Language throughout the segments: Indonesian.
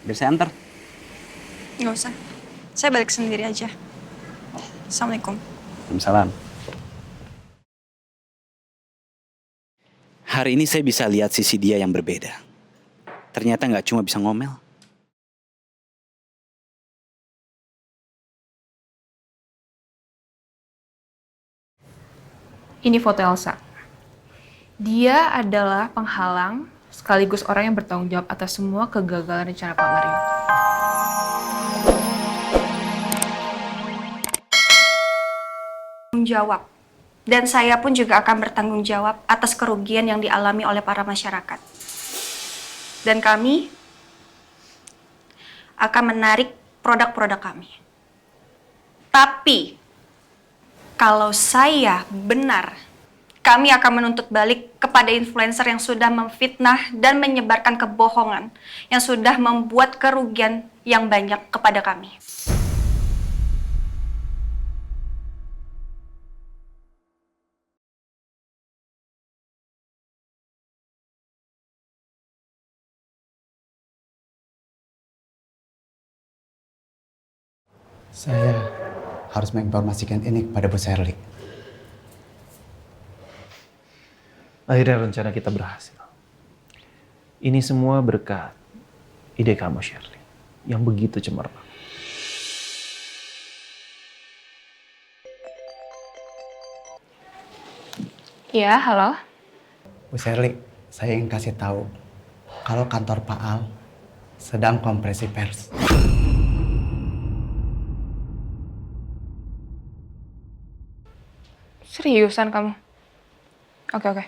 Biar saya antar. Nggak usah. Saya balik sendiri aja. Assalamualaikum. Waalaikumsalam. Hari ini saya bisa lihat sisi dia yang berbeda. Ternyata nggak cuma bisa ngomel. Ini foto Elsa. Dia adalah penghalang sekaligus orang yang bertanggung jawab atas semua kegagalan rencana Pak Mario. Tanggung jawab. Dan saya pun juga akan bertanggung jawab atas kerugian yang dialami oleh para masyarakat. Dan kami akan menarik produk-produk kami. Tapi, kalau saya benar, kami akan menuntut balik kepada influencer yang sudah memfitnah dan menyebarkan kebohongan yang sudah membuat kerugian yang banyak kepada kami. Saya harus menginformasikan ini kepada Bu Shirley. Akhirnya rencana kita berhasil. Ini semua berkat ide kamu, Shirley, yang begitu cemerlang. Ya, halo. Bu Shirley, saya ingin kasih tahu kalau kantor Pak Al sedang kompresi pers. Seriusan kamu? Oke.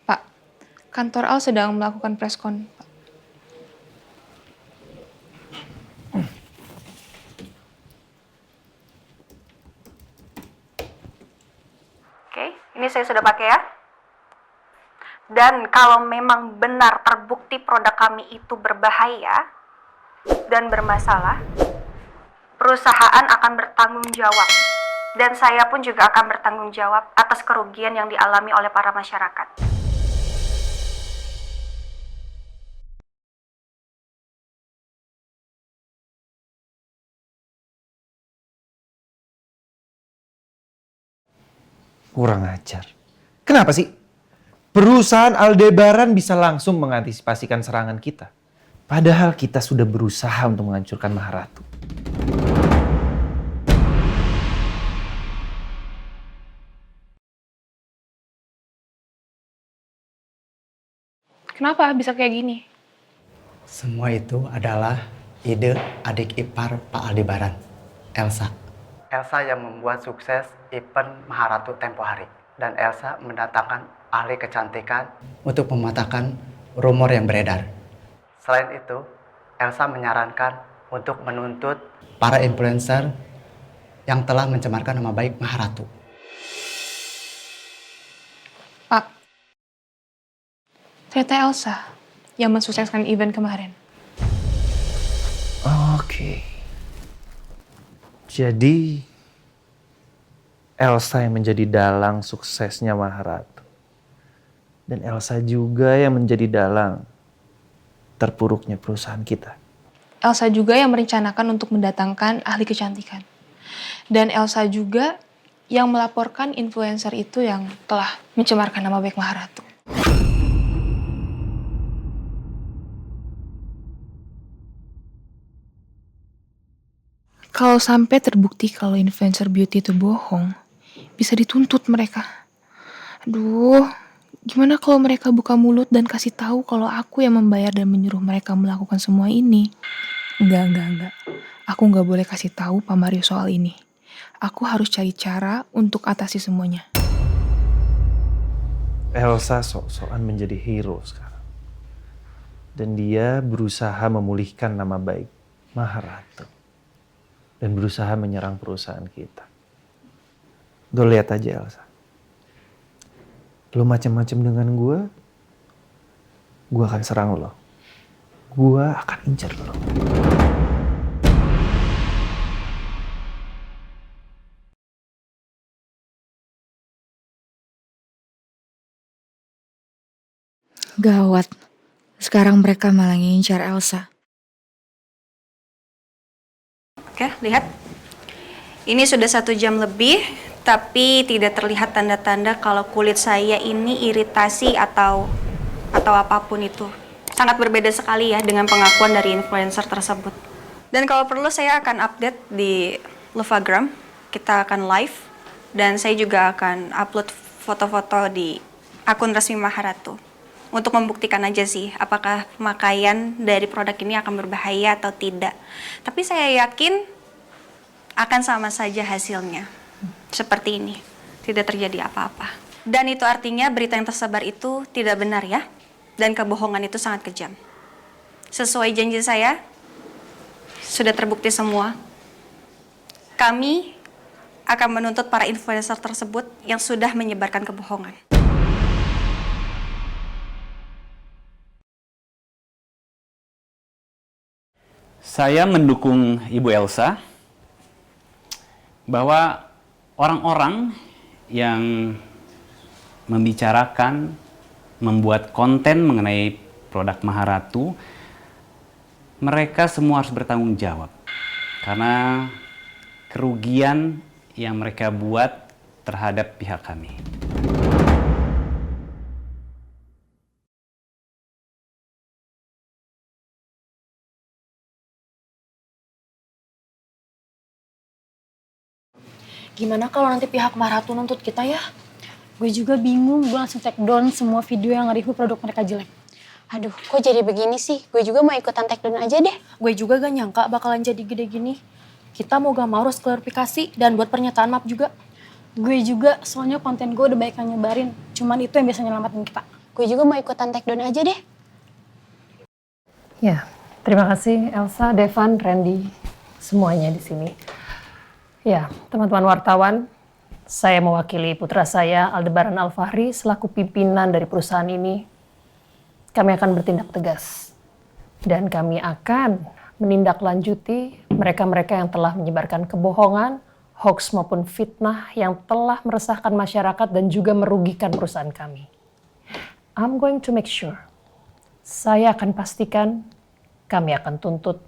Pak, kantor Al sedang melakukan preskon, Pak. Oke, ini saya sudah pakai ya. Dan kalau memang benar terbukti produk kami itu berbahaya dan bermasalah, perusahaan akan bertanggung jawab. Dan saya pun juga akan bertanggung jawab atas kerugian yang dialami oleh para masyarakat. Kurang ajar. Kenapa sih? Perusahaan Aldebaran bisa langsung mengantisipasikan serangan kita. Padahal kita sudah berusaha untuk menghancurkan Maharatu. Kenapa bisa kayak gini? Semua itu adalah ide adik ipar Pak Aldebaran, Elsa. Elsa yang membuat sukses event Maharatu tempo hari. Dan Elsa mendatangkan ahli kecantikan untuk mematahkan rumor yang beredar. Selain itu, Elsa menyarankan untuk menuntut para influencer yang telah mencemarkan nama baik Maharatu. Pak, ternyata Elsa yang mensukseskan event kemarin. Oke. Jadi Elsa yang menjadi dalang suksesnya Maharatu. Dan Elsa juga yang menjadi dalang terpuruknya perusahaan kita. Elsa juga yang merencanakan untuk mendatangkan ahli kecantikan. Dan Elsa juga yang melaporkan influencer itu yang telah mencemarkan nama baik Maharatu. Kalau sampai terbukti kalau influencer beauty itu bohong, bisa dituntut mereka. Aduh, gimana kalau mereka buka mulut dan kasih tahu kalau aku yang membayar dan menyuruh mereka melakukan semua ini? Enggak. Aku nggak boleh kasih tahu Pak Mario soal ini. Aku harus cari cara untuk atasi semuanya. Elsa sok-sokan menjadi hero sekarang. Dan dia berusaha memulihkan nama baik Maharatu. Dan berusaha menyerang perusahaan kita. Lo lihat aja Elsa. Lo macam-macam dengan gue akan serang lo. Gue akan incar lo. Gawat, sekarang mereka malah ngincar Elsa. Oke, lihat. Ini sudah 1 jam lebih, tapi tidak terlihat tanda-tanda kalau kulit saya ini iritasi atau apapun itu. Sangat berbeda sekali ya dengan pengakuan dari influencer tersebut. Dan kalau perlu saya akan update di Lovagram, kita akan live, dan saya juga akan upload foto-foto di akun resmi Maharatu. Untuk membuktikan aja sih, apakah pemakaian dari produk ini akan berbahaya atau tidak. Tapi saya yakin akan sama saja hasilnya. Seperti ini, tidak terjadi apa-apa. Dan itu artinya berita yang tersebar itu tidak benar ya. Dan kebohongan itu sangat kejam. Sesuai janji saya, sudah terbukti semua. Kami akan menuntut para influencer tersebut yang sudah menyebarkan kebohongan. Saya mendukung Ibu Elsa bahwa orang-orang yang membicarakan, membuat konten mengenai produk Maharatu, mereka semua harus bertanggung jawab. Karena kerugian yang mereka buat terhadap pihak kami. Gimana kalau nanti pihak Maharatu nuntut kita ya? Gue juga bingung, gue langsung take down semua video yang nge-review produk mereka jelek. Aduh, kok jadi begini sih? Gue juga mau ikutan take down aja deh. Gue juga gak nyangka bakalan jadi gede gini. Kita mau gak mau harus klarifikasi dan buat pernyataan maaf juga. Gue juga, soalnya konten gue udah banyak yang nyebarin. Cuman itu yang bisa nyelamatin kita. Gue juga mau ikutan take down aja deh. Ya, terima kasih Elsa, Devan, Randy, semuanya di sini. Ya, teman-teman wartawan, saya mewakili putra saya, Aldebaran Alfahri, selaku pimpinan dari perusahaan ini. Kami akan bertindak tegas. Dan kami akan menindaklanjuti mereka-mereka yang telah menyebarkan kebohongan, hoax maupun fitnah yang telah meresahkan masyarakat dan juga merugikan perusahaan kami. I'm going to make sure. Saya akan pastikan kami akan tuntut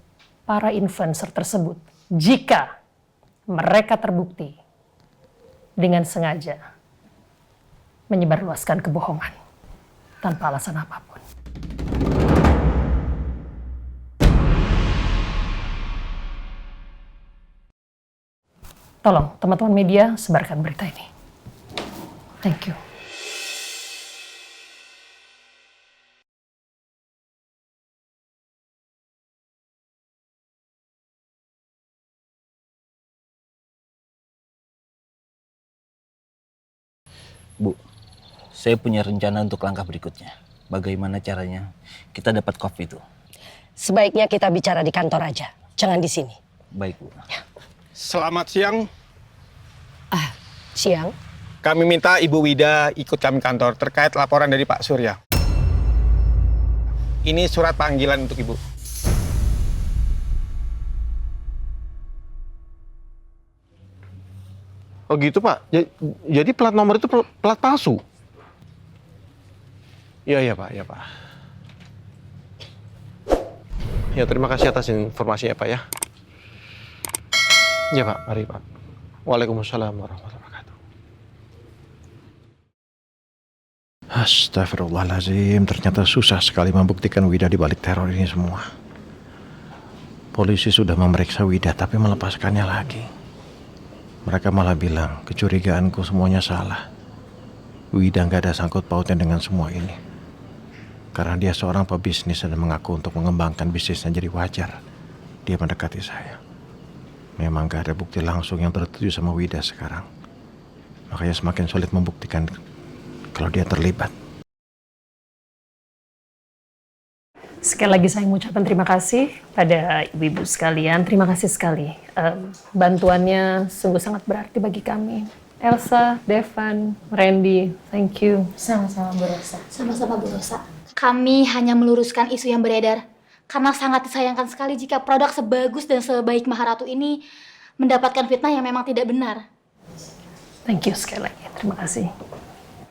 para influencer tersebut jika mereka terbukti dengan sengaja menyebarluaskan kebohongan tanpa alasan apapun. Tolong teman-teman media sebarkan berita ini. Thank you. Bu, saya punya rencana untuk langkah berikutnya. Bagaimana caranya kita dapat kopi itu? Sebaiknya kita bicara di kantor aja, jangan di sini. Baik, Bu. Selamat siang. Siang. Kami minta Ibu Wida ikut kami kantor terkait laporan dari Pak Surya. Ini surat panggilan untuk Ibu. Oh gitu Pak, jadi plat nomor itu plat palsu? Iya Pak, iya Pak. Ya terima kasih atas informasinya Pak ya. Ya Pak, mari Pak. Waalaikumsalam warahmatullahi wabarakatuh. Astagfirullahaladzim, ternyata susah sekali membuktikan Wida di balik teror ini semua. Polisi sudah memeriksa Wida tapi melepaskannya lagi. Mereka malah bilang kecurigaanku semuanya salah. Wida nggak ada sangkut pautnya dengan semua ini. Karena dia seorang pebisnis dan mengaku untuk mengembangkan bisnisnya, jadi wajar dia mendekati saya. Memang nggak ada bukti langsung yang tertuju sama Wida sekarang. Makanya semakin sulit membuktikan kalau dia terlibat. Sekali lagi saya mengucapkan terima kasih pada ibu-ibu sekalian. Terima kasih sekali. Bantuannya sungguh sangat berarti bagi kami. Elsa, Devan, Randy, thank you. Sama-sama Bu Rosa. Sama-sama Bu Rosa. Kami hanya meluruskan isu yang beredar. Karena sangat disayangkan sekali jika produk sebagus dan sebaik Maharatu ini mendapatkan fitnah yang memang tidak benar. Thank you sekali lagi. Terima kasih.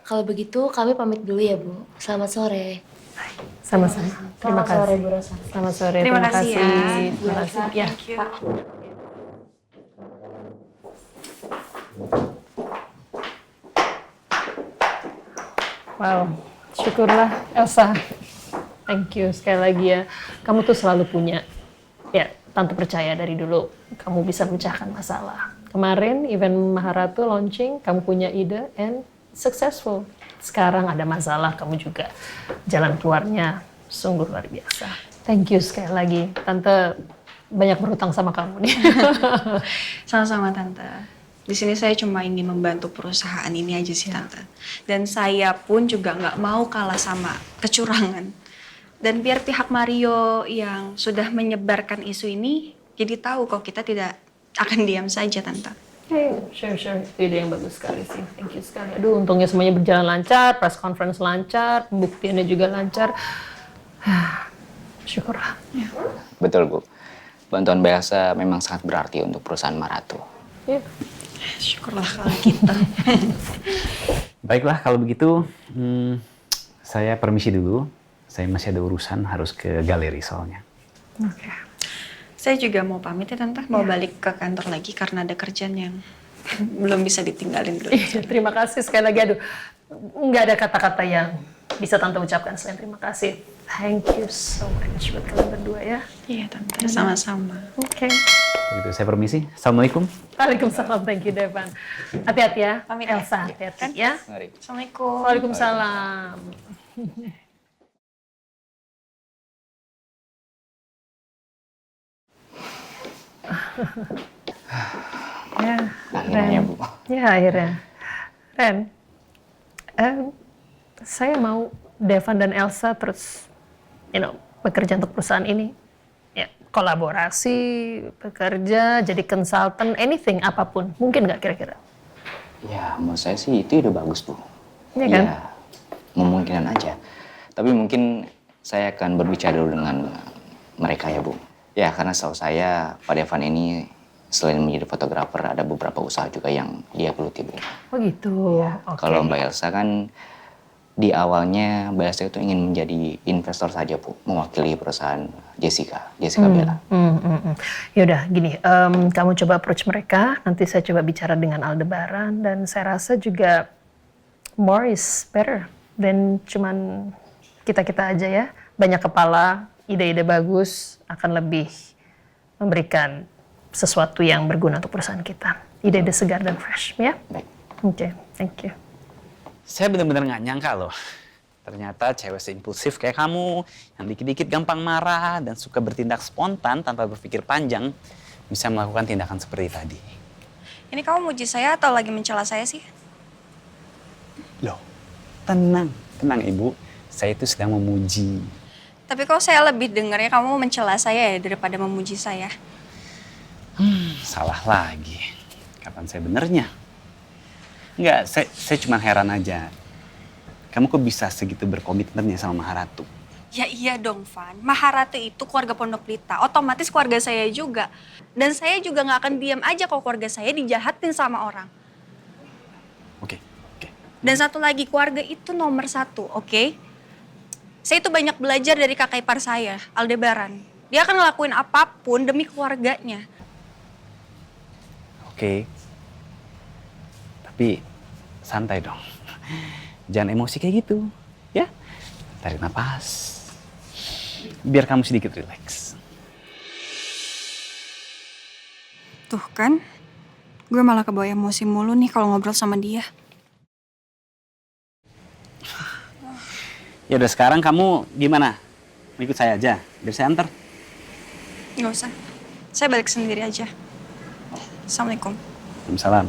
Kalau begitu kami pamit dulu ya Bu. Selamat sore. Sama-sama. Terima kasih. Selamat sore Bu Rosa. Selamat sore. Terima kasih ya. Terima kasih. Ya. Thank you. Wow, syukurlah Elsa. Thank you sekali lagi ya. Kamu tuh selalu punya, ya Tante percaya dari dulu kamu bisa memecahkan masalah. Kemarin event Maharatu launching, kamu punya ide and successful. Sekarang ada masalah, kamu juga jalan keluarnya sungguh luar biasa. Thank you sekali lagi. Tante banyak berhutang sama kamu nih. Sama-sama Tante. Di sini saya cuma ingin membantu perusahaan ini aja sih Tante. Dan saya pun juga nggak mau kalah sama kecurangan. Dan biar pihak Mario yang sudah menyebarkan isu ini jadi tahu kok kita tidak akan diam saja Tante. Hey, sure. Ide yang bagus sekali sih. Thank you sekali. Aduh, untungnya semuanya berjalan lancar, press conference lancar, pembuktiannya juga lancar. Syukurlah. Ya. Betul, Bu. Bantuan Mbak Elsa memang sangat berarti untuk perusahaan Maharatu. Ya. Syukurlah kalau gitu. Baiklah kalau begitu, saya permisi dulu. Saya masih ada urusan harus ke galeri soalnya. Oke. Saya juga mau pamit ya Tante, mau balik ke kantor lagi karena ada kerjaan yang belum bisa ditinggalin dulu. Terima kasih sekali lagi. Aduh, nggak ada kata-kata yang bisa Tante ucapkan selain terima kasih. Thank you so much buat kalian berdua ya. Iya Tante, sama-sama. Oke. Begitu saya permisi. Assalamualaikum. Waalaikumsalam, thank you Devan. Hati-hati ya, Pamit Elsa. ya. Hati-hati ya. Assalamualaikum. Waalaikumsalam. Ya, Akhirnya, Bu. Ya, akhirnya. Ren, saya mau Devan dan Elsa terus, bekerja untuk perusahaan ini. Ya, kolaborasi, bekerja, jadi konsultan, anything, apapun. Mungkin nggak kira-kira? Ya, menurut saya sih itu ide bagus, Bu. Iya kan? Ya, memungkinkan aja. Tapi mungkin saya akan berbicara dulu dengan mereka ya, Bu. Ya, karena setahu saya Pak Devan ini selain menjadi fotografer, ada beberapa usaha juga yang dia geluti, Bu. Oh gitu. Ya, Oke. kalau Mbak Elsa kan di awalnya Mbak Elsa itu ingin menjadi investor saja, Bu, mewakili perusahaan Jessica Bella. Yaudah, gini, kamu coba approach mereka, nanti saya coba bicara dengan Aldebaran, dan saya rasa juga more is better than cuman kita-kita aja ya. Banyak kepala, ide-ide bagus akan lebih memberikan sesuatu yang berguna untuk perusahaan kita. Ide-ide segar dan fresh, ya? Baik. Oke, thank you. Saya benar-benar nggak nyangka loh. Ternyata cewek seimpulsif kayak kamu, yang dikit-dikit gampang marah dan suka bertindak spontan tanpa berpikir panjang, bisa melakukan tindakan seperti tadi. Ini kamu muji saya atau lagi mencela saya sih? Loh, tenang Ibu. Saya itu sedang memuji. Tapi kok saya lebih dengarnya kamu mencela saya ya daripada memuji saya? Salah lagi. Kapan saya benernya? Enggak, saya cuma heran aja. Kamu kok bisa segitu berkomitmennya sama Maharatu? Ya iya dong, Van. Maharatu itu keluarga Pondok Pelita. Otomatis keluarga saya juga. Dan saya juga nggak akan diam aja kalau keluarga saya dijahatin sama orang. Oke. Dan satu lagi, keluarga itu nomor satu, oke? Saya itu banyak belajar dari kakak ipar saya, Aldebaran. Dia akan ngelakuin apapun demi keluarganya. Oke. Tapi santai dong. Jangan emosi kayak gitu, ya. Tarik napas. Biar kamu sedikit rileks. Tuh kan, gue malah kebawa emosi mulu nih kalau ngobrol sama dia. Ya udah, sekarang kamu gimana? Mau ikut saya aja, biar saya antar. Nggak usah, saya balik sendiri aja. Assalamualaikum. Waalaikumsalam.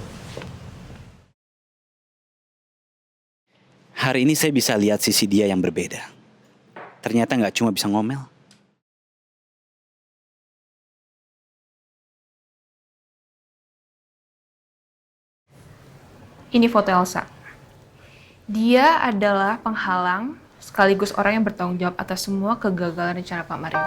Hari ini saya bisa lihat sisi dia yang berbeda. Ternyata nggak cuma bisa ngomel. Ini foto Elsa. Dia adalah penghalang sekaligus orang yang bertanggung jawab atas semua kegagalan rencana Pak Mario.